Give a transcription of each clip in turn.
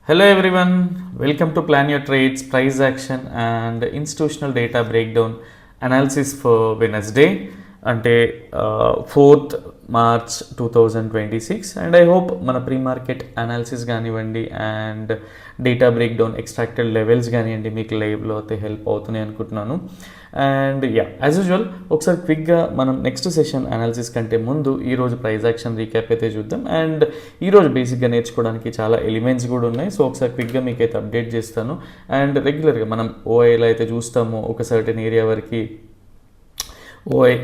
Hello everyone, welcome to Plan Your Trades, Price Action and Institutional Data Breakdown Analysis for Wednesday అంటే 4th March 2026 and I hope మన pre market analysis కానివ్వండి and data breakdown extracted levels కానివ్వండి మీకు లైవ్లో అయితే help అవుతున్నాయి అనుకుంటున్నాను. And as usual ఒకసారి క్విక్గా మనం నెక్స్ట్ సెషన్ అనాలిసిస్ కంటే ముందు ఈరోజు ప్రైస్ యాక్షన్ రీక్యాప్ అయితే చూద్దాం. అండ్ ఈరోజు బేసిక్గా నేర్చుకోవడానికి చాలా ఎలిమెంట్స్ కూడా ఉన్నాయి. సో ఒకసారి క్విక్గా మీకు అయితే అప్డేట్ చేస్తాను. అండ్ రెగ్యులర్గా మనం ఓఐలో అయితే చూస్తాము ఒక సర్టెన్ ఏరియా వరకు ఓఐ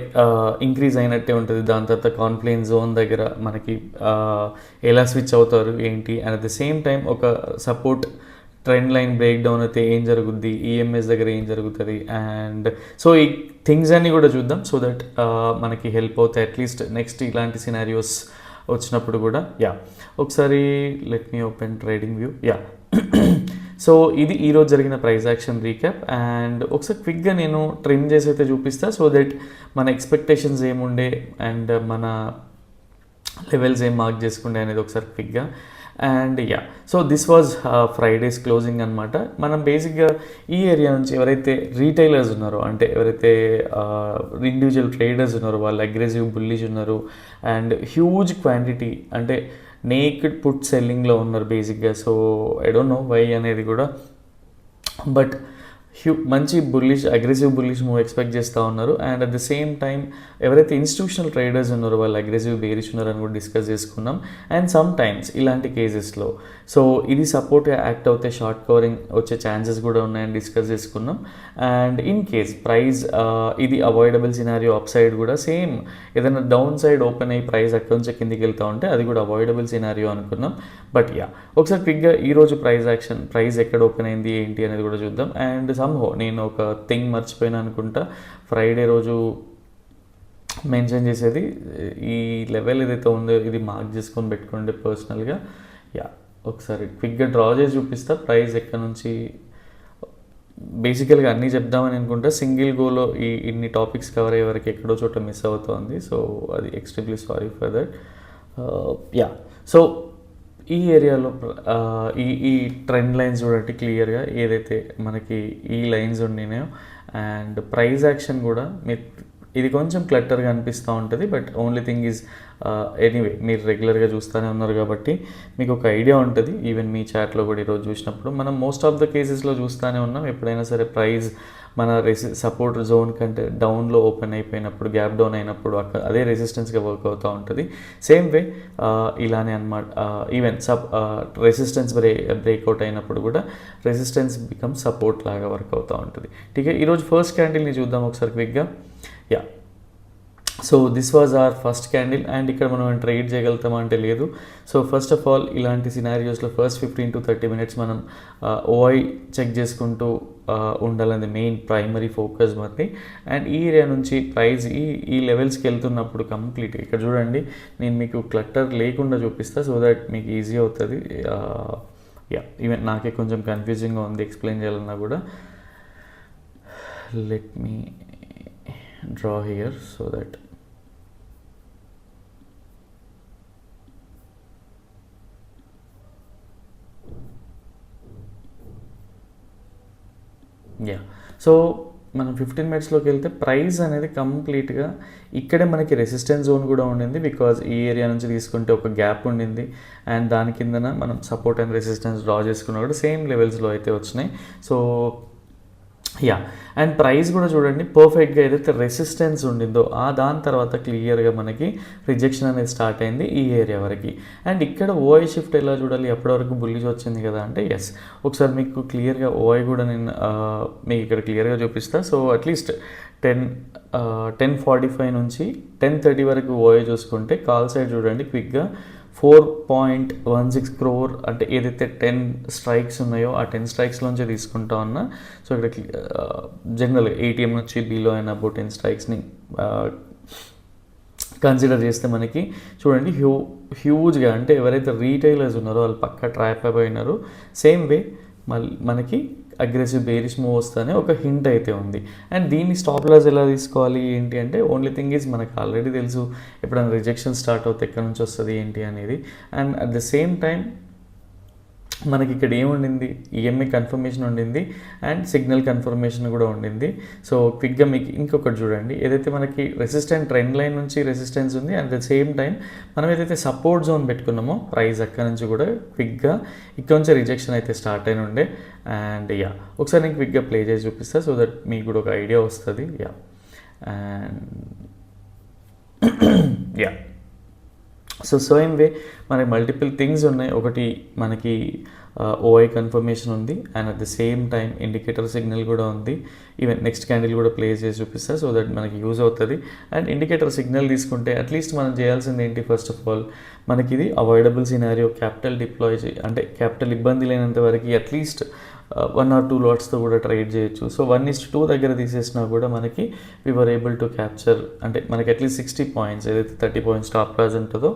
ఇంక్రీజ్ అయినట్టే ఉంటుంది. దాని తర్వాత కాన్ఫ్లుయెన్స్ జోన్ దగ్గర మనకి ఎలా స్విచ్ అవుతారు ఏంటి and at the same time ఒక support trend line break down అయితే ఏం జరుగుద్ది, ఈఎంఎస్ దగ్గర ఏం జరుగుతుంది అండ్ సో ఈ థింగ్స్ అన్నీ కూడా చూద్దాం. సో దట్ మనకి హెల్ప్ అవుతాయి అట్లీస్ట్ నెక్స్ట్ ఇలాంటి సినారియోస్ వచ్చినప్పుడు కూడా. ఒకసారి let me open trading view. So ఇది ఈరోజు జరిగిన ప్రైస్ యాక్షన్ రీక్యాప్. అండ్ ఒకసారి క్విక్గా నేను ట్రిమ్ చేసి అయితే చూపిస్తా సో దట్ మన ఎక్స్పెక్టేషన్స్ ఏముండే అండ్ మన లెవెల్స్ ఏం మార్క్ చేసుకుండే అనేది ఒకసారి క్విక్గా. And so this was Fridays closing అనమాట. మనం బేసిక్గా ఈ ఏరియా నుంచి ఎవరైతే రీటైలర్స్ ఉన్నారో అంటే ఎవరైతే ఇండివిజువల్ ట్రేడర్స్ ఉన్నారో వాళ్ళు అగ్రెసివ్ బుల్లిష్ ఉన్నారు అండ్ హ్యూజ్ క్వాంటిటీ అంటే నేక్డ్ పుట్ సెల్లింగ్లో ఉన్నారు బేసిక్గా. So I don't know why అనేది కూడా, బట్ మంచి అగ్రెసివ్ బుల్లిష్ మూవ్ ఎక్స్పెక్ట్ చేస్తూ ఉన్నారు. And at the same time ఎవరైతే ఇన్స్టిట్యూషనల్ ట్రేడర్స్ ఉన్నారో వాళ్ళు అగ్రెసివ్ బేరిష్ ఉన్నారని కూడా డిస్కస్ చేసుకున్నాం. అండ్ సమ్ టైమ్స్ ఇలాంటి కేసెస్లో సో ఇది సపోర్ట్గా యాక్ట్ అవుతే షార్ట్ కవరింగ్ వచ్చే ఛాన్సెస్ కూడా ఉన్నాయని డిస్కస్ చేసుకున్నాం. అండ్ ఇన్ కేస్ ప్రైస్ ఇది అవాయిడబుల్ సినారియో అప్ సైడ్ కూడా సేమ్ ఏదైనా డౌన్ సైడ్ ఓపెన్ అయ్యి ప్రైస్ అక్కడి నుంచి కిందికి వెళ్తూ ఉంటే అది కూడా అవాయిడబుల్ సినారియో అనుకున్నాం. బట్ ఒకసారి క్విక్గా ఈరోజు ప్రైస్ ఎక్కడ ఓపెన్ అయింది ఏంటి అనేది కూడా చూద్దాం. అండ్ సమ్హో నేను ఒక థింగ్ మర్చిపోయినా అనుకుంటా, ఫ్రైడే రోజు మెన్షన్ చేసేది ఈ లెవెల్ ఏదైతే ఉందో ఇది మార్క్ చేసుకొని పెట్టుకోండి పర్సనల్గా. ఒకసారి క్విక్గా డ్రా చేసి చూపిస్తా ప్రైస్ ఎక్కడ నుంచి. బేసికల్గా అన్నీ చెప్దామని అనుకుంటా, సింగిల్ గోలో ఇన్ని టాపిక్స్ కవర్ అయ్యే వరకు ఎక్కడో చోట మిస్ అవుతుంది. సో అది extremely sorry for that. So ఈ ఏరియాలో ఈ ట్రెండ్ లైన్స్ చూడండి క్లియర్గా ఏదైతే మనకి ఈ లైన్స్ ఉండినాయో అండ్ ప్రైస్ యాక్షన్ కూడా ఇది కొంచెం క్లట్టర్గా అనిపిస్తూ ఉంటుంది. But only thing is anyway మీరు రెగ్యులర్గా చూస్తూనే ఉన్నారు కాబట్టి మీకు ఒక ఐడియా ఉంటుంది. ఈవెన్ మీ చాట్లో కూడా ఈరోజు చూసినప్పుడు మనం మోస్ట్ ఆఫ్ ద కేసెస్లో చూస్తూనే ఉన్నాం. ఎప్పుడైనా సరే ప్రైస్ మన సపోర్ట్ జోన్ కంటే డౌన్లో ఓపెన్ అయిపోయినప్పుడు గ్యాప్ డౌన్ అయినప్పుడు అదే రెసిస్టెన్స్గా వర్క్ అవుతూ ఉంటుంది. సేమ్ వే ఇలానే అనమాట. ఈవెన్ రెసిస్టెన్స్ బ్రేక్అవుట్ అయినప్పుడు కూడా రెసిస్టెన్స్ బికమ్ సపోర్ట్ లాగా వర్క్ అవుతూ ఉంటుంది. ఠీకే, ఈరోజు ఫస్ట్ క్యాండిల్ని చూద్దాం ఒకసారి క్విక్గా. So this was our first candle. And ఇక్కడ మనం ట్రేడ్ చేయగలుగుతామా అంటే లేదు. సో ఫస్ట్ ఆఫ్ ఆల్ ఇలాంటి సినారియోస్లో ఫస్ట్ 15 to 30 minutes మనం ఓఐ చెక్ చేసుకుంటూ ఉండాలని మెయిన్ ప్రైమరీ ఫోకస్ మరి. అండ్ ఈ ఏరియా నుంచి ప్రైస్ ఈ లెవెల్స్కి వెళ్తున్నప్పుడు కంప్లీట్ ఇక్కడ చూడండి నేను మీకు క్లట్టర్ లేకుండా చూపిస్తా సో దట్ మీకు ఈజీ అవుతుంది. ఈవెన్ నాకే కొంచెం కన్ఫ్యూజింగ్గా ఉంది ఎక్స్ప్లెయిన్ చేయాలన్నా కూడా. Let me draw here so that so మనం 15 minutesలోకి వెళ్తే ప్రైస్ అనేది కంప్లీట్గా ఇక్కడే మనకి రెసిస్టెన్స్ జోన్ కూడా ఉండింది. బికాజ్ ఈ ఏరియా నుంచి తీసుకుంటే ఒక గ్యాప్ ఉండింది అండ్ దాని కిందన మనం సపోర్ట్ అండ్ రెసిస్టెన్స్ డ్రా చేసుకున్నా కూడా సేమ్ లెవెల్స్లో అయితే వచ్చినాయి. సో అండ్ ప్రైస్ కూడా చూడండి పర్ఫెక్ట్గా ఏదైతే రెసిస్టెన్స్ ఉండిందో దాని తర్వాత క్లియర్గా మనకి రిజెక్షన్ అనేది స్టార్ట్ అయింది ఈ ఏరియా వరకు. అండ్ ఇక్కడ ఓఐ షిఫ్ట్ ఎలా చూడాలి, ఎప్పటి వరకు బుల్లిష్ వచ్చింది కదా అంటే ఒకసారి మీకు క్లియర్గా ఓఐ కూడా నేను మీకు ఇక్కడ క్లియర్గా చూపిస్తా. సో అట్లీస్ట్ 10:45 నుంచి 10:30 వరకు ఓఐ చూసుకుంటే కాల్ సైడ్ చూడండి క్విక్గా 4.16 crore అంటే ఏదైతే 10 strikes ఉన్నాయో ఆ 10 strikesలోంచి తీసుకుంటా ఉన్నా. సో ఇక్కడ జనరల్గా ఏటీఎం నుంచి బిలో అయిన అబౌట్ 10 strikesని కన్సిడర్ చేస్తే మనకి చూడండి హ్యూజ్గా అంటే ఎవరైతే రీటైలర్స్ ఉన్నారో వాళ్ళు పక్కా ట్రాప్ అయిపోయినారు. సేమ్ వే మనకి అగ్రెసివ్ బేరిష్ మూవ్ వస్తానే ఒక హింట్ అయితే ఉంది. అండ్ దీన్ని స్టాప్ లాస్ ఎలా తీసుకోవాలి ఏంటి అంటే ఓన్లీ థింగ్ ఈజ్ మనకు ఆల్రెడీ తెలుసు ఎప్పుడైనా రిజెక్షన్ స్టార్ట్ అవుతే ఎక్కడి నుంచి వస్తుంది ఏంటి అనేది. And at the same time మనకి ఇక్కడ ఏముండింది, ఈఎంఐ కన్ఫర్మేషన్ ఉండింది అండ్ సిగ్నల్ కన్ఫర్మేషన్ కూడా ఉండింది. సో క్విక్గా మీకు ఇంకొకటి చూడండి, ఏదైతే మనకి రెసిస్టెంట్ ట్రెండ్ లైన్ నుంచి రెసిస్టెన్స్ ఉంది అండ్ ద సేమ్ టైం మనం ఏదైతే సపోర్ట్ జోన్ పెట్టుకున్నామో ప్రైస్ అక్కడ నుంచి కూడా క్విక్గా ఇక్కడ నుంచి రిజెక్షన్ అయితే స్టార్ట్ అయిన ఉండే. అండ్ ఒకసారి నేను క్విక్గా ప్లే చేసి చూపిస్తా సో దట్ మీకు కూడా ఒక ఐడియా వస్తుంది. అండ్ సో సేమ్ వే మనకి మల్టిపుల్ థింగ్స్ ఉన్నాయి. ఒకటి మనకి ఓఐ కన్ఫర్మేషన్ ఉంది and at the same time indicator signal కూడా ఉంది. ఈవెన్ నెక్స్ట్ క్యాండిల్ కూడా ప్లే చేసి చూపిస్తా సో దట్ మనకి యూజ్ అవుతుంది. అండ్ ఇండికేటర్ సిగ్నల్ తీసుకుంటే అట్లీస్ట్ మనం చేయాల్సింది ఏంటి, ఫస్ట్ ఆఫ్ ఆల్ మనకి ఇది అవాయిడబుల్ సినారియో, క్యాపిటల్ డిప్లాయ్ అంటే క్యాపిటల్ ఇబ్బంది లేనంత వరకు అట్లీస్ట్ 1 or 2 లాట్స్తో కూడా ట్రేడ్ చేయొచ్చు. సో 1:2 దగ్గర తీసేసినా కూడా మనకి వీఆర్ ఏబుల్ టు క్యాప్చర్, అంటే మనకి అట్లీస్ట్ 60 పాయింట్స్ ఏదైతే 30 పాయింట్స్ స్టాప్ లాస్ ఉంటుందో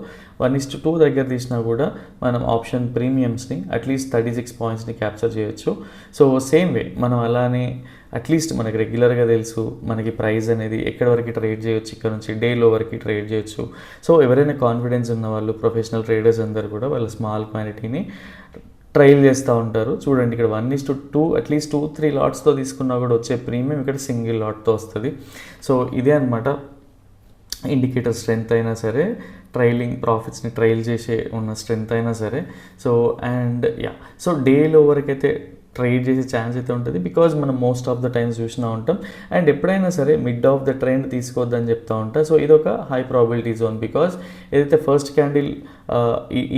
1:2 దగ్గర తీసినా కూడా మనం ఆప్షన్ ప్రీమియమ్స్ని అట్లీస్ట్ 36 పాయింట్స్ని క్యాప్చర్ చేయొచ్చు. సో సేమ్ వే మనం అలానే అట్లీస్ట్ మనకి రెగ్యులర్గా తెలుసు మనకి ప్రైస్ అనేది ఎక్కడి వరకు ట్రేడ్ చేయొచ్చు, ఇక్కడ నుంచి డేలో వరకు ట్రేడ్ చేయొచ్చు. సో ఎవరైనా కాన్ఫిడెన్స్ ఉన్న వాళ్ళు, ప్రొఫెషనల్ ట్రేడర్స్ అందరూ కూడా వాళ్ళ స్మాల్ క్వాంటిటీని ట్రయల్ చేస్తూ ఉంటారు. చూడండి ఇక్కడ 1:2 అట్లీస్ట్ 2-3 లాట్స్తో తీసుకున్నా కూడా వచ్చే ప్రీమియం ఇక్కడ సింగిల్ లాట్తో వస్తుంది. సో ఇదే అనమాట ఇండికేటర్ స్ట్రెంత్ అయినా సరే, ట్రైలింగ్ ప్రాఫిట్స్ని ట్రైల్ చేసే ఉన్న స్ట్రెంత్ అయినా సరే. సో అండ్ సో డేలో వరకు అయితే ట్రేడ్ చేసే ఛాన్స్ అయితే ఉంటుంది బికాజ్ మనం మోస్ట్ ఆఫ్ ద టైమ్స్ చూస్తూ ఉంటాం. అండ్ ఎప్పుడైనా సరే మిడ్ ఆఫ్ ద ట్రెండ్ తీసుకోవద్దని చెప్తూ ఉంటా. సో ఇది ఒక హై ప్రాబిలిటీ జోన్ బికాజ్ ఏదైతే ఫస్ట్ క్యాండిల్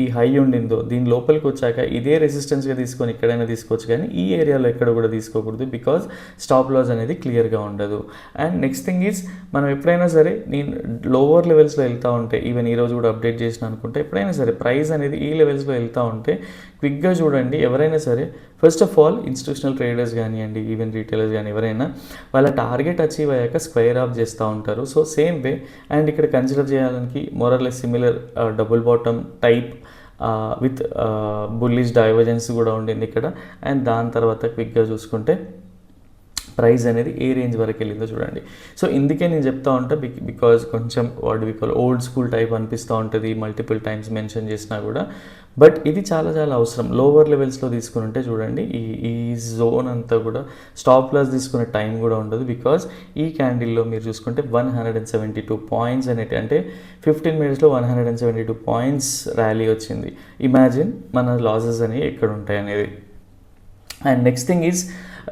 ఈ హై ఉండిందో దీని లోపలికి వచ్చాక ఇదే రెసిస్టెన్స్గా తీసుకొని ఎక్కడైనా తీసుకోవచ్చు, కానీ ఈ ఏరియాలో ఎక్కడ కూడా తీసుకోకూడదు బికాజ్ స్టాప్ లాస్ అనేది క్లియర్గా ఉండదు. అండ్ నెక్స్ట్ థింగ్ ఈజ్ మనం ఎప్పుడైనా సరే నేను లోవర్ లెవెల్స్లో వెళ్తూ ఉంటే, ఈవెన్ ఈరోజు కూడా అప్డేట్ చేసిన అనుకుంటే, ఎప్పుడైనా సరే ప్రైస్ అనేది ఈ లెవెల్స్లో వెళ్తూ ఉంటే క్విక్గా చూడండి. ఎవరైనా సరే first of all institutional traders కానివ్వండి, ఈవెన్ రీటైలర్స్ కానీ ఎవరైనా వాళ్ళ టార్గెట్ అచీవ్ అయ్యాక స్క్వేర్ ఆఫ్ చేస్తూ ఉంటారు. సో సేమ్ వే అండ్ ఇక్కడ కన్సిడర్ చేయడానికి more or less similar double bottom type with bullish divergence కూడా ఉండింది ఇక్కడ. అండ్ దాని తర్వాత క్విక్గా చూసుకుంటే ప్రైస్ అనేది ఏ రేంజ్ వరకు వెళ్ళిందో చూడండి. సో ఇందుకే నేను చెప్తా ఉంటా బికాజ్ కొంచెం what we call old school type అనిపిస్తూ ఉంటుంది మల్టిపుల్ టైమ్స్ మెన్షన్ చేసినా కూడా. బట్ ఇది చాలా చాలా అవసరం. లోవర్ లెవెల్స్లో తీసుకుని ఉంటే చూడండి ఈ జోన్ అంతా కూడా స్టాప్ లాస్ తీసుకునే టైం కూడా ఉండదు బికాజ్ ఈ క్యాండిల్లో మీరు చూసుకుంటే 172 పాయింట్స్ అనేటి, అంటే 15 మినిట్స్లో 172 పాయింట్స్ ర్యాలీ వచ్చింది. ఇమాజిన్ మన లాసెస్ అనేవి ఎక్కడ ఉంటాయి అనేది. అండ్ నెక్స్ట్ థింగ్ ఈజ్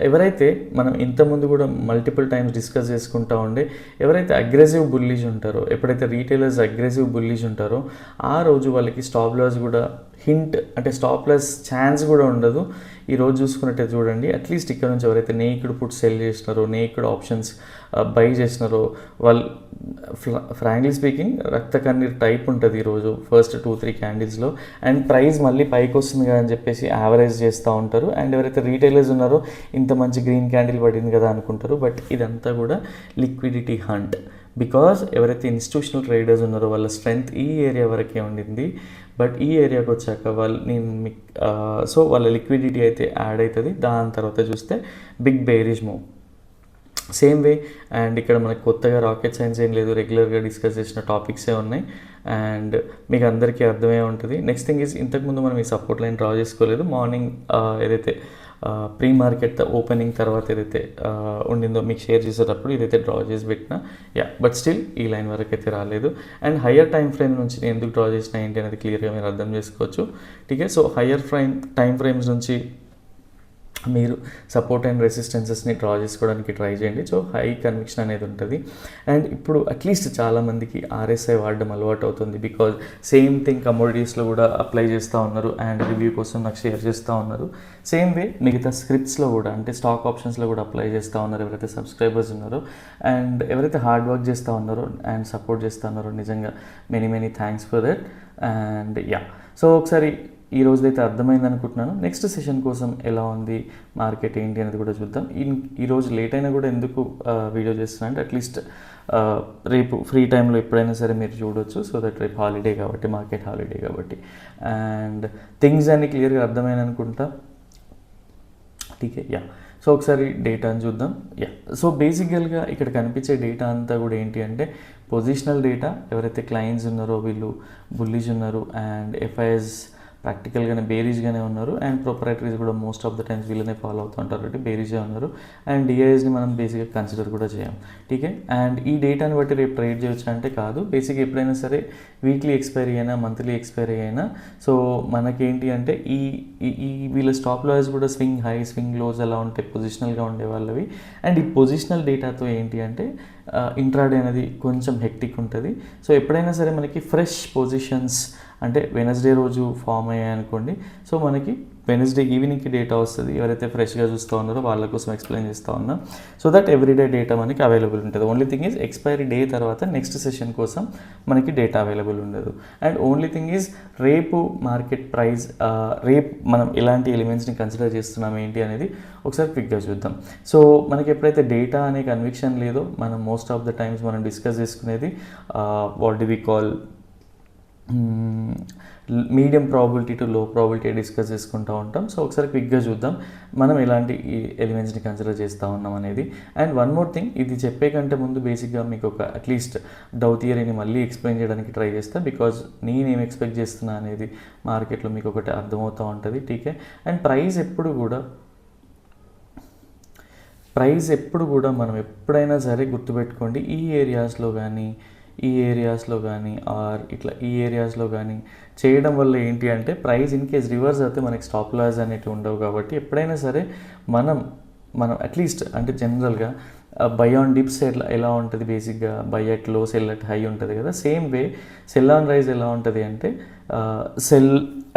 ఎవరైతే మనం ఇంతకుముందు కూడా మల్టిపుల్ టైమ్స్ డిస్కస్ చేసుకుంటా ఉండే ఎవరైతే అగ్రెసివ్ బుల్లిష్ ఉంటారో, ఎప్పుడైతే రీటైలర్స్ అగ్రెసివ్ బుల్లిష్ ఉంటారో ఆ రోజు వాళ్ళకి స్టాప్ లాస్ కూడా హింట్, అంటే స్టాప్ లాస్ ఛాన్స్ కూడా ఉండదు. ఈరోజు చూసుకున్నట్టే చూడండి అట్లీస్ట్ ఇక్కడ నుంచి ఎవరైతే నేక్డ్ పుట్ సెల్ చేసినారో, నేక్డ్ ఆప్షన్స్ బై చేసినారో వాళ్ళు ఫ్రాంక్లీ స్పీకింగ్ రక్త కన్నీరు టైప్ ఉంటుంది ఈరోజు ఫస్ట్ 2-3 క్యాండిల్స్లో. అండ్ ప్రైస్ మళ్ళీ పైకి వస్తుంది కదా అని చెప్పేసి యావరేజ్ చేస్తూ ఉంటారు. అండ్ ఎవరైతే రీటైలర్స్ ఉన్నారో ఇంత మంచి గ్రీన్ క్యాండిల్ పడింది కదా అనుకుంటారు. బట్ ఇదంతా కూడా లిక్విడిటీ హంట్ బికాజ్ ఎవరైతే ఇన్స్టిట్యూషనల్ ట్రేడర్స్ ఉన్నారో వాళ్ళ స్ట్రెంగ్త్ ఈ ఏరియా వరకే ఉండింది. బట్ ఈ ఏరియాకి వచ్చాక సో వాళ్ళ లిక్విడిటీ అయితే యాడ్ అవుతుంది. దాని తర్వాత చూస్తే big bearish move. Same way and ఇక్కడ మనకు కొత్తగా రాకెట్ సైన్స్ ఏం లేదు, రెగ్యులర్గా డిస్కస్ చేసిన టాపిక్సే ఉన్నాయి అండ్ మీకు అందరికీ అర్థమే ఉంటుంది. నెక్స్ట్ థింగ్ ఈజ్ ఇంతకుముందు మనం ఈ సపోర్ట్ లైన్ డ్రా చేసుకోలేదు. మార్నింగ్ ఏదైతే ప్రీ మార్కెట్ ఓపెనింగ్ తర్వాత ఏదైతే ఉండిందో మీకు షేర్ చేసేటప్పుడు ఇదైతే డ్రా చేసి పెట్టినా బట్ స్టిల్ ఈ లైన్ వరకు అయితే రాలేదు. అండ్ హయ్యర్ టైం ఫ్రేమ్ నుంచి నేను ఎందుకు డ్రా చేసిన ఏంటి అనేది క్లియర్గా మీరు అర్థం చేసుకోవచ్చు. ఠీకే, సో హయ్యర్ టైం ఫ్రేమ్స్ నుంచి మీరు సపోర్ట్ అండ్ రెసిస్టెన్సెస్ని డ్రా చేసుకోవడానికి ట్రై చేయండి. సో హై కన్విక్షన్ అనేది ఉంటుంది. అండ్ ఇప్పుడు అట్లీస్ట్ చాలామందికి ఆర్ఎస్ఐ వాడడం అలవాటు అవుతుంది బికాజ్ సేమ్ థింగ్ కమోడిటీస్లో కూడా అప్లై చేస్తూ ఉన్నారు అండ్ రివ్యూ కోసం నాకు షేర్ చేస్తూ ఉన్నారు. సేమ్ వే మిగతా స్క్రిప్ట్స్లో కూడా, అంటే స్టాక్ ఆప్షన్స్లో కూడా అప్లై చేస్తూ ఉన్నారు ఎవరైతే సబ్స్క్రైబర్స్ ఉన్నారో. అండ్ ఎవరైతే హార్డ్ వర్క్ చేస్తూ ఉన్నారో అండ్ సపోర్ట్ చేస్తూ ఉన్నారో నిజంగా many thanks for that. And so ఒకసారి ఈ రోజుదైతే అర్థమైంది అనుకుంటున్నాను. నెక్స్ట్ సెషన్ కోసం ఎలా ఉంది మార్కెట్ ఏంటి అనేది కూడా చూద్దాం. ఈరోజు లేట్ అయినా కూడా ఎందుకు వీడియో చేస్తున్నాను అంటే అట్లీస్ట్ రేపు ఫ్రీ టైంలో ఎప్పుడైనా సరే మీరు చూడవచ్చు. సో దట్ రేపు హాలిడే కాబట్టి, మార్కెట్ హాలిడే కాబట్టి. అండ్ థింగ్స్ అన్నీ క్లియర్గా అర్థమైంది అనుకుంటా. ఠీకే, సో ఒకసారి డేటాని చూద్దాం. సో బేసికల్గా ఇక్కడ కనిపించే డేటా అంతా కూడా ఏంటి అంటే పొజిషనల్ డేటా. ఎవరైతే క్లయింట్స్ ఉన్నారో వీళ్ళు బుల్లిష్ ఉన్నారు అండ్ ఎఫ్ఐఎస్ ప్రాక్టికల్గానే బేరీజ్గానే ఉన్నారు, అండ్ ప్రొపరైటరీస్ కూడా మోస్ట్ ఆఫ్ ద టైమ్స్ వీళ్ళనే ఫాలో అవుతూ ఉంటారు కాబట్టి బేరీజే ఉన్నారు, అండ్ డిఐఎస్ని మనం బేసిక్గా కన్సిడర్ కూడా చేయం. టీకే, అండ్ ఈ డేటాని బట్టి రేపు ట్రేడ్ చేయొచ్చు అంటే కాదు. బేసిక్గా ఎప్పుడైనా సరే వీక్లీ ఎక్స్పైరీ అయినా మంత్లీ ఎక్స్పైరీ అయినా సో మనకేంటి అంటే ఈ ఈ వీళ్ళ స్టాప్ లాస్ కూడా స్వింగ్ హై స్వింగ్ లోస్ ఎలా ఉంటాయి పొజిషనల్గా ఉండే వాళ్ళవి. అండ్ ఈ పొజిషనల్ డేటాతో ఏంటి అంటే ఇంట్రాడే అనేది కొంచెం హెక్టిక్ ఉంటుంది. సో ఎప్పుడైనా సరే మనకి ఫ్రెష్ పొజిషన్స్ అంటే వెనస్డే రోజు ఫామ్ అయ్యాయి అనుకోండి, సో మనకి వెనస్డే ఈవినింగ్కి డేటా వస్తుంది. ఎవరైతే ఫ్రెష్గా చూస్తూ ఉన్నారో వాళ్ళ కోసం ఎక్స్ప్లెయిన్ చేస్తూ ఉన్నా, సో దట్ ఎవ్రీడే డేటా మనకి అవైలబుల్ ఉంటుంది. Only thing is expiry day తర్వాత నెక్స్ట్ సెషన్ కోసం మనకి డేటా అవైలబుల్ ఉండదు. అండ్ ఓన్లీ థింగ్ ఈజ్ రేపు మార్కెట్ ప్రైస్, రేపు మనం ఎలాంటి ఎలిమెంట్స్ని కన్సిడర్ చేస్తున్నాం ఏంటి అనేది ఒకసారి క్విక్గా చూద్దాం. సో మనకి ఎప్పుడైతే డేటా అనే కన్విక్షన్ లేదో మనం మోస్ట్ ఆఫ్ ద టైమ్స్ మనం డిస్కస్ చేసుకునేది what the we call medium probability to low probability discuss చేసుకుంటూ ఉంటాం. సో ఒకసారి క్విక్గా చూద్దాం మనం ఎలాంటి ఎలిమెంట్స్ని కన్సిడర్ చేస్తూ ఉన్నాం అనేది. అండ్ వన్ మోర్ థింగ్, ఇది చెప్పే కంటే ముందు బేసిక్గా మీకు ఒక అట్లీస్ట్ డౌ థియరీని మళ్ళీ ఎక్స్ప్లెయిన్ చేయడానికి ట్రై చేస్తా, బికాజ్ నేనేం ఎక్స్పెక్ట్ చేస్తున్నా అనేది మార్కెట్లో మీకు ఒకటి అర్థమవుతూ ఉంటుంది. టీకే, అండ్ ప్రైస్ ఎప్పుడు కూడా మనం ఎప్పుడైనా సరే గుర్తుపెట్టుకోండి, ఈ ఏరియాస్లో కానీ ఆర్ ఇట్లా ఈ ఏరియాస్లో కానీ చేయడం వల్ల ఏంటి అంటే ప్రైస్ ఇన్ కేస్ రివర్స్ అయితే మనకి స్టాప్ లాస్ అనేవి ఉండవు. కాబట్టి ఎప్పుడైనా సరే మనం అట్లీస్ట్ అంటే జనరల్గా బై ఆన్ డిప్స్ ఎలా ఉంటుంది, బేసిక్గా buy at low sell at high ఉంటుంది కదా. Same way sell on rise ఎలా ఉంటుంది అంటే sell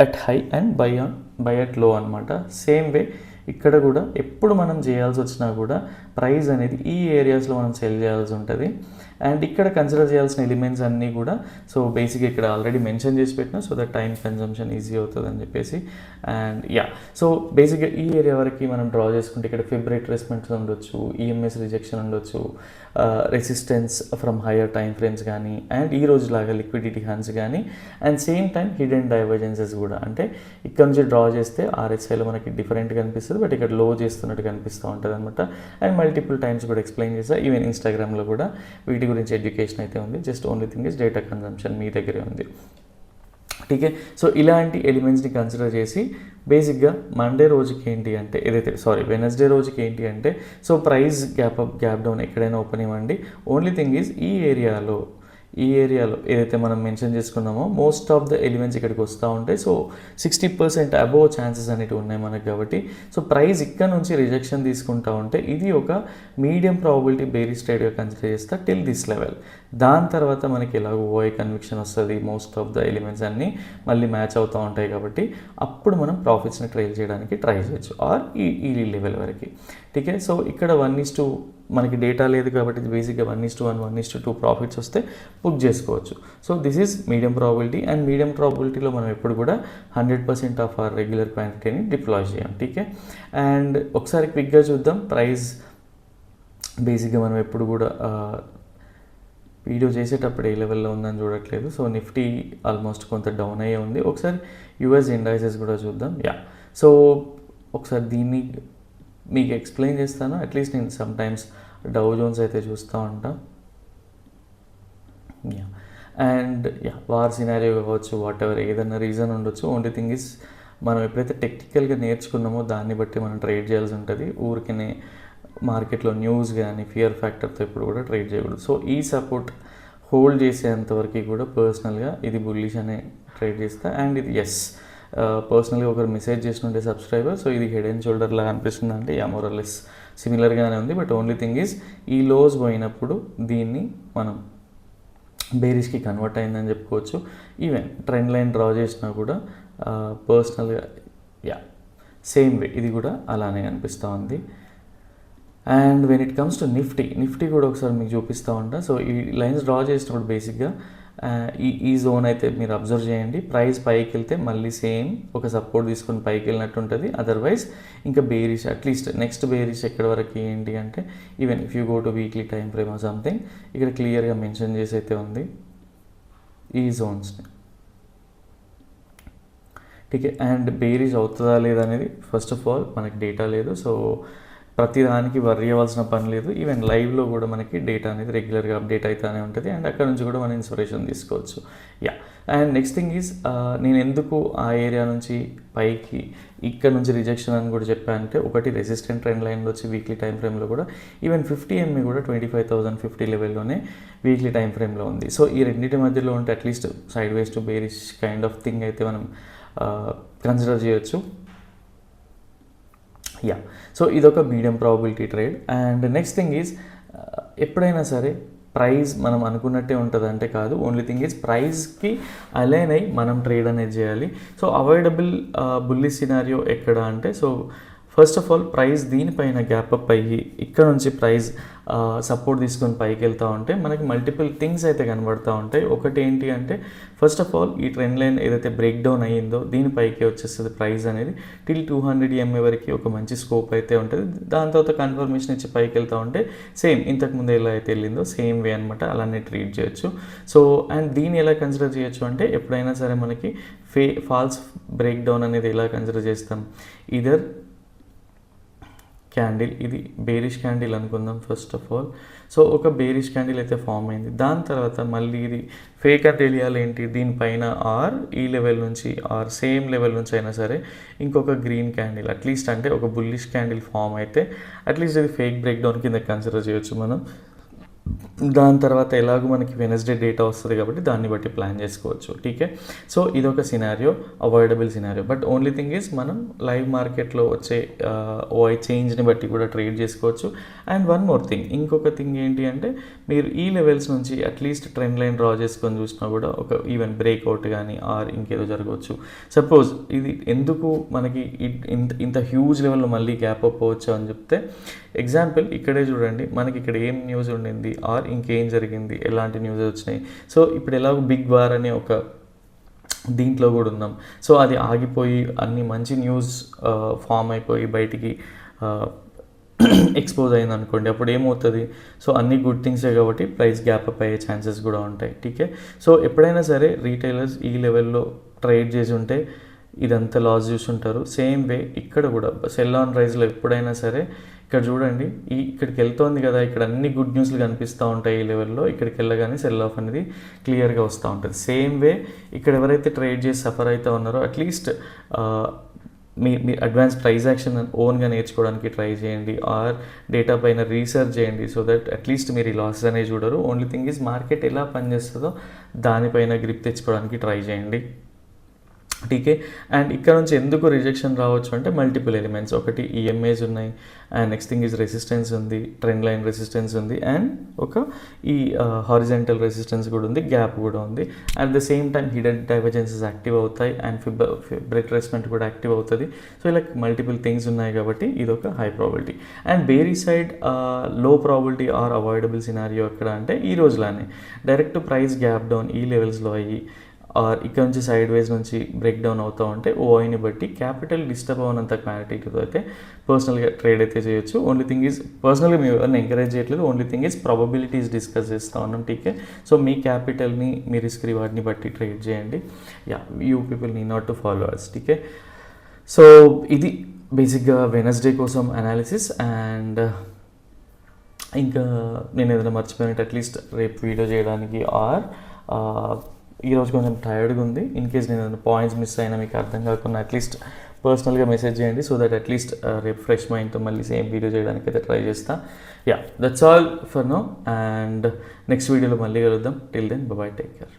at high and buy at low అనమాట. సేమ్ వే ఇక్కడ కూడా ఎప్పుడు మనం చేయాల్సి వచ్చినా కూడా ప్రైస్ అనేది ఈ ఏరియాస్లో మనం సెల్ చేయాల్సి ఉంటుంది. అండ్ ఇక్కడ కన్సిడర్ చేయాల్సిన ఎలిమెంట్స్ అన్నీ కూడా సో బేసిక్గా ఇక్కడ ఆల్రెడీ మెన్షన్ చేసి పెట్టినా, so that time consumption easy అవుతుంది అని చెప్పేసి. అండ్ సో బేసిక్గా ఈ ఏరియా వరకు మనం డ్రా చేసుకుంటే ఇక్కడ ఫిబ్ రిట్రేస్మెంట్స్ ఉండొచ్చు, ఈఎంఎస్ రిజెక్షన్ ఉండొచ్చు, resistance from higher time frames కానీ, అండ్ ఈ రోజులాగా లిక్విడిటీ హన్స్ కానీ, అండ్ సేమ్ టైం హిడెన్ డైవర్జెన్సెస్ కూడా. అంటే ఇక్కడ నుంచి డ్రా చేస్తే ఆర్ఎస్ఐలో మనకి డిఫరెంట్గా కనిపిస్తుంది, బట్ ఇక్కడ లో చేస్తున్నట్టు కనిపిస్తూ ఉంటుంది అనమాట. అండ్ మల్టిపుల్ టైమ్స్ కూడా ఎక్స్ప్లెయిన్ చేస్తా, ఈవెన్ ఇన్స్టాగ్రామ్లో కూడా వీటి గురించి ఎడ్యుకేషన్ అయితే ఉంది. Just only thing is data consumption మీ దగ్గరే ఉంది. టీకే, సో ఇలాంటి ఎలిమెంట్స్ని కన్సిడర్ చేసి బేసిక్గా మండే రోజుకి ఏంటి అంటే వెనస్డే రోజుకి ఏంటి అంటే సో ప్రైస్ గ్యాప్ డౌన్ ఎక్కడైనా ఓపెన్ ఇవ్వండి. ఓన్లీ థింగ్ ఈజ్ ఈ ఏరియాలో ఏదైతే మనం మెన్షన్ చేసుకున్నామో మోస్ట్ ఆఫ్ ద ఎలిమెంట్స్ ఇక్కడికి వస్తూ ఉంటాయి. సో 60% అబోవ్ ఛాన్సెస్ అనేవి ఉన్నాయి మనకు. కాబట్టి సో ప్రైస్ ఇక్కడ నుంచి రిజెక్షన్ తీసుకుంటూ ఉంటే ఇది ఒక మీడియం ప్రాబిలిటీ బేరిష్ ట్రేడ్గా కన్సిడర్ చేస్తా టిల్ దిస్ లెవెల్. దాని తర్వాత మనకి ఎలాగో ఓఐ కన్విక్షన్ వస్తుంది, మోస్ట్ ఆఫ్ ద ఎలిమెంట్స్ అన్నీ మళ్ళీ మ్యాచ్ అవుతూ ఉంటాయి. కాబట్టి అప్పుడు మనం ప్రాఫిట్స్ని ట్రైల్ చేయడానికి ట్రై చేయొచ్చు ఆర్ ఈ లెవెల్ వరకు. టీకే, సో ఇక్కడ 1:2 మనకి డేటా లేదు కాబట్టి బేసిక్గా 1:1 1:2 ప్రాఫిట్స్ వస్తే బుక్ చేసుకోవచ్చు. So this is medium probability. And medium ప్రాబిలిటీలో మనం ఎప్పుడు కూడా 100% ఆఫ్ అవర్ రెగ్యులర్ క్వాంటిటీని డిప్లాయ్ చేయం. టీకే, అండ్ ఒకసారి క్విక్గా చూద్దాం ప్రైస్. బేసిక్గా మనం ఎప్పుడు కూడా వీడియో చేసేటప్పుడు ఏ లెవెల్లో ఉందని చూడట్లేదు. సో నిఫ్టీ ఆల్మోస్ట్ కొంత డౌన్ అయ్యే ఉంది. ఒకసారి యుఎస్ ఇండైసెస్ కూడా చూద్దాం. సో ఒకసారి దీన్ని మీకు ఎక్స్ప్లెయిన్ చేస్తాను. అట్లీస్ట్ నేను సమ్ టైమ్స్ డౌ జోన్స్ అయితే చూస్తూ ఉంటాను. అండ్ వార్ సినారియో కావచ్చు, వాట్ ఎవర్ ఏదైనా రీజన్ ఉండొచ్చు. ఓన్లీ థింగ్ ఇస్ మనం ఎప్పుడైతే టెక్నికల్గా నేర్చుకున్నామో దాన్ని బట్టి మనం ట్రేడ్ చేయాల్సి ఉంటుంది. ఊరికనే మార్కెట్లో న్యూస్ కానీ ఫియర్ ఫ్యాక్టర్తో ఎప్పుడు కూడా ట్రేడ్ చేయకూడదు. సో ఈ సపోర్ట్ హోల్డ్ చేసేంతవరకు కూడా పర్సనల్గా ఇది బుల్లిష్ అనే ట్రేడ్ చేస్తా. అండ్ ఇది పర్సనల్గా ఒకరు మెసేజ్ చేసినట్టే సబ్స్క్రైబర్, సో ఇది హెడ్ అండ్ షోల్డర్ లాగా అనిపిస్తుంది అంటే మోరల్లెస్ సిమిలర్గానే ఉంది. బట్ ఓన్లీ థింగ్ ఈజ్ ఈ లోస్ పోయినప్పుడు దీన్ని మనం బేరిష్కి కన్వర్ట్ అయిందని చెప్పుకోవచ్చు. ఈవెన్ ట్రెండ్ లైన్ డ్రా చేసినా కూడా పర్సనల్గా సేమ్ వే ఇది కూడా అలానే అనిపిస్తూ ఉంది. And when it comes to Nifty కూడా ఒకసారి మీకు చూపిస్తూ ఉంటా. సో ఈ లైన్స్ డ్రా చేసినప్పుడు బేసిక్గా ఈ జోన్ అయితే మీరు అబ్జర్వ్ చేయండి. ప్రైస్ పైకి వెళ్తే మళ్ళీ సేమ్ ఒక సపోర్ట్ తీసుకొని పైకి వెళ్ళినట్టు ఉంటుంది. అదర్వైజ్ ఇంకా బేరిష్ అట్లీస్ట్ నెక్స్ట్ బేరిష్ ఎక్కడి వరకు ఏంటి అంటే even if you go two weekly time frame or something ఇక్కడ క్లియర్గా మెన్షన్ చేసి అయితే ఉంది ఈ జోన్స్ని. ఠీకే, అండ్ బేరిష్ అవుతుందా లేదా అనేది ఫస్ట్ ఆఫ్ ఆల్ మనకి డేటా లేదు. సో ప్రతి దానికి వర్రీ అవ్వాల్సిన పని లేదు. ఈవెన్ లైవ్లో కూడా మనకి డేటా అనేది రెగ్యులర్గా అప్డేట్ అవుతూనే ఉంటుంది. అండ్ అక్కడ నుంచి కూడా మనం ఇన్స్పిరేషన్ తీసుకోవచ్చు. అండ్ నెక్స్ట్ థింగ్ ఈజ్ నేను ఎందుకు ఆ ఏరియా నుంచి పైకి ఇక్కడ నుంచి రిజెక్షన్ అని కూడా చెప్పానంటే, ఒకటి రెసిస్టెంట్ ట్రెండ్ లైన్లో వచ్చి వీక్లీ టైం ఫ్రేమ్లో కూడా ఈవెన్ 50 MA కూడా 25,050 లెవెల్లోనే వీక్లీ టైం ఫ్రేమ్లో ఉంది. సో ఈ రెండింటి మధ్యలో ఉంటే at least side ways to bearish kind of thing అయితే మనం కన్సిడర్ చేయొచ్చు. యా, సో ఇదొక medium probability trade. And next thing is ఎప్పుడైనా సరే ప్రైస్ మనం అనుకున్నట్టే ఉంటుంది అంటే కాదు. ఓన్లీ థింగ్ ఈజ్ ప్రైస్కి అలైన్ అయ్యి మనం ట్రేడ్ అనేది చేయాలి. సో అవాయిడబుల్ బుల్లిష్ సినారియో ఎక్కడ అంటే, so first of all price దీనిపైన గ్యాప్ అప్ అయ్యి ఇక్కడ నుంచి ప్రైస్ సపోర్ట్ తీసుకొని పైకి వెళ్తూ ఉంటే మనకి మల్టిపుల్ థింగ్స్ అయితే కనబడుతూ ఉంటాయి. ఒకటి ఏంటి అంటే, ఫస్ట్ ఆఫ్ ఆల్ ఈ ట్రెండ్ లైన్ ఏదైతే బ్రేక్ డౌన్ అయ్యిందో దీనిపైకి వచ్చేస్తుంది ప్రైస్ అనేది టిల్ 200 MA వరకు ఒక మంచి స్కోప్ అయితే ఉంటుంది. దాని తర్వాత కన్ఫర్మేషన్ ఇచ్చి పైకి వెళ్తూ ఉంటే సేమ్ ఇంతకుముందు ఎలా అయితే వెళ్ళిందో సేమ్ వే అనమాట, అలానే ట్రీట్ చేయొచ్చు. సో అండ్ దీన్ని ఎలా కన్సిడర్ చేయొచ్చు అంటే, ఎప్పుడైనా సరే మనకి ఫాల్స్ బ్రేక్ డౌన్ అనేది ఎలా కన్సిడర్ చేస్తాం, ఇదర్ క్యాండిల్, ఇది బేరిష్ క్యాండిల్ అనుకుందాం ఫస్ట్ ఆఫ్ ఆల్. సో ఒక బేరిష్ క్యాండిల్ అయితే ఫామ్ అయింది, దాని తర్వాత మళ్ళీ ఇది ఫేక్ అని తెలియాలి ఏంటి, దీనిపైన ఆర్ ఈ లెవెల్ నుంచి ఆర్ సేమ్ లెవెల్ నుంచి అయినా సరే ఇంకొక గ్రీన్ క్యాండిల్ అట్లీస్ట్ అంటే ఒక బుల్లిష్ క్యాండిల్ ఫామ్ అయితే అట్లీస్ట్ ఇది ఫేక్ బ్రేక్ డౌన్ కింద కన్సిడర్ చేయొచ్చు మనం. దాని తర్వాత ఎలాగో మనకి వెనస్డే డేటా వస్తుంది కాబట్టి దాన్ని బట్టి ప్లాన్ చేసుకోవచ్చు. టీకే, సో ఇదొక scenario, avoidable scenario. But only thing is మనం లైవ్ మార్కెట్లో వచ్చే ఓఐ చేంజ్ని బట్టి కూడా ట్రేడ్ చేసుకోవచ్చు. అండ్ వన్ మోర్ థింగ్, ఇంకొక థింగ్ ఏంటి అంటే, మీరు ఈ లెవెల్స్ నుంచి అట్లీస్ట్ ట్రెండ్ లైన్ డ్రా చేసుకొని చూసినా కూడా ఒక ఈవెన్ బ్రేక్అవుట్ కానీ ఆర్ ఇంకేదో జరగవచ్చు. సపోజ్ ఇది ఎందుకు మనకి ఇంత హ్యూజ్ లెవెల్లో మళ్ళీ గ్యాప్ అప్ అవ్వచ్చు అని చెప్తే, ఎగ్జాంపుల్ ఇక్కడే చూడండి, మనకి ఇక్కడ ఏం న్యూస్ ఉండింది ఆర్ ఇంకేం జరిగింది, ఎలాంటి న్యూస్ వచ్చినాయి. సో ఇప్పుడు ఎలాగో బిగ్ వార్ అనే ఒక దీంట్లో కూడా ఉన్నాం. సో అది ఆగిపోయి అన్ని మంచి న్యూస్ ఫామ్ అయిపోయి బయటికి ఎక్స్పోజ్ అయింది అనుకోండి, అప్పుడు ఏమవుతుంది, సో అన్ని గుడ్ థింగ్సే కాబట్టి ప్రైస్ గ్యాప్ అప్ అయ్యే ఛాన్సెస్ కూడా ఉంటాయి. టీకే, సో ఎప్పుడైనా సరే రీటైలర్స్ ఈ లెవెల్లో ట్రేడ్ చేసి ఉంటే ఇదంతా లాస్ చూసుంటారు. సేమ్ వే ఇక్కడ కూడా సెల్ ఆన్ రైజ్లో ఎప్పుడైనా సరే ఇక్కడ చూడండి, ఇక్కడికి వెళ్తోంది కదా, ఇక్కడ అన్ని గుడ్ న్యూస్లు కనిపిస్తూ ఉంటాయి ఈ లెవెల్లో, ఇక్కడికి వెళ్ళగానే సెల్ ఆఫ్ అనేది క్లియర్గా వస్తూ ఉంటుంది. సేమ్ వే ఇక్కడ ఎవరైతే ట్రేడ్ చేసి సఫర్ అవుతూ ఉన్నారో అట్లీస్ట్ మీ అడ్వాన్స్ ప్రైస్ యాక్షన్ ఓన్గా నేర్చుకోవడానికి ట్రై చేయండి, ఆర్ డేటా పైన రీసెర్చ్ చేయండి. సో దట్ అట్లీస్ట్ మీరు ఈ లాసెస్ అనేవి చూడరు. ఓన్లీ థింగ్ ఈజ్ మార్కెట్ ఎలా పనిచేస్తుందో దానిపైన గ్రిప్ తెచ్చుకోవడానికి ట్రై చేయండి. టీకే, అండ్ ఇక్కడ నుంచి ఎందుకు రిజెక్షన్ రావచ్చు అంటే మల్టిపుల్ ఎలిమెంట్స్, ఒకటి ఈఎంఏస్ ఉన్నాయి, and next thing is resistance ఉంది, ట్రెండ్ లైన్ రెసిస్టెన్స్ ఉంది, అండ్ ఒక ఈ హారిజెంటల్ రెసిస్టెన్స్ కూడా ఉంది, గ్యాప్ కూడా ఉంది. At the same time hidden డైవర్జెన్సెస్ active అవుతాయి అండ్ రిట్రేస్మెంట్ కూడా యాక్టివ్ అవుతుంది. సో ఇలా మల్టిపుల్ థింగ్స్ ఉన్నాయి కాబట్టి ఇది ఒక హై ప్రాబిలిటీ. అండ్ బేరీ సైడ్ లో ప్రాబిలిటీ ఆర్ అవాయిడబుల్ సినారియో ఎక్కడ అంటే, ఈ రోజులానే డైరెక్ట్ ప్రైస్ గ్యాప్ డౌన్ ఈ లెవెల్స్లో అయ్యి ఆర్ ఇక్కడ నుంచి సైడ్ వేస్ నుంచి బ్రేక్ డౌన్ అవుతూ ఉంటే ఓఐని బట్టి క్యాపిటల్ డిస్టర్బ్ అవనంత క్వాంటిటీతో అయితే పర్సనల్గా ట్రేడ్ అయితే చేయొచ్చు. ఓన్లీ థింగ్ ఈజ్ పర్సనల్గా మేము ఎవరిని ఎంకరేజ్ చేయట్లేదు, only thing is probabilities discuss చేస్తూ ఉన్నాం. టీకే, సో మీ క్యాపిటల్ని మీ రిస్క్ రివార్డ్ని బట్టి ట్రేడ్ చేయండి. Yeah, you people need not to follow us. TK, so ఇది బేసిక్గా వెనస్డే కోసం అనాలిసిస్. అండ్ ఇంకా నేను ఏదైనా మర్చిపోయినట్టు అట్లీస్ట్ రేపు వీడియో చేయడానికి ఆర్ ఈరోజు కొంచెం టైర్డ్గా ఉంది, ఇన్ కేస్ నేను ఏదైనా పాయింట్స్ మిస్ అయినా మీకు అర్థం కాకుండా అట్లీస్ట్ పర్సనల్గా మెసేజ్ చేయండి. సో దట్ అట్లీస్ట్ రేపు ఫ్రెష్ మైండ్తో మళ్ళీ సేమ్ వీడియో చేయడానికి అయితే ట్రై చేస్తా. Yeah, that's all for now, and next వీడియోలో మళ్ళీ కలుద్దాం. Till then by, take care.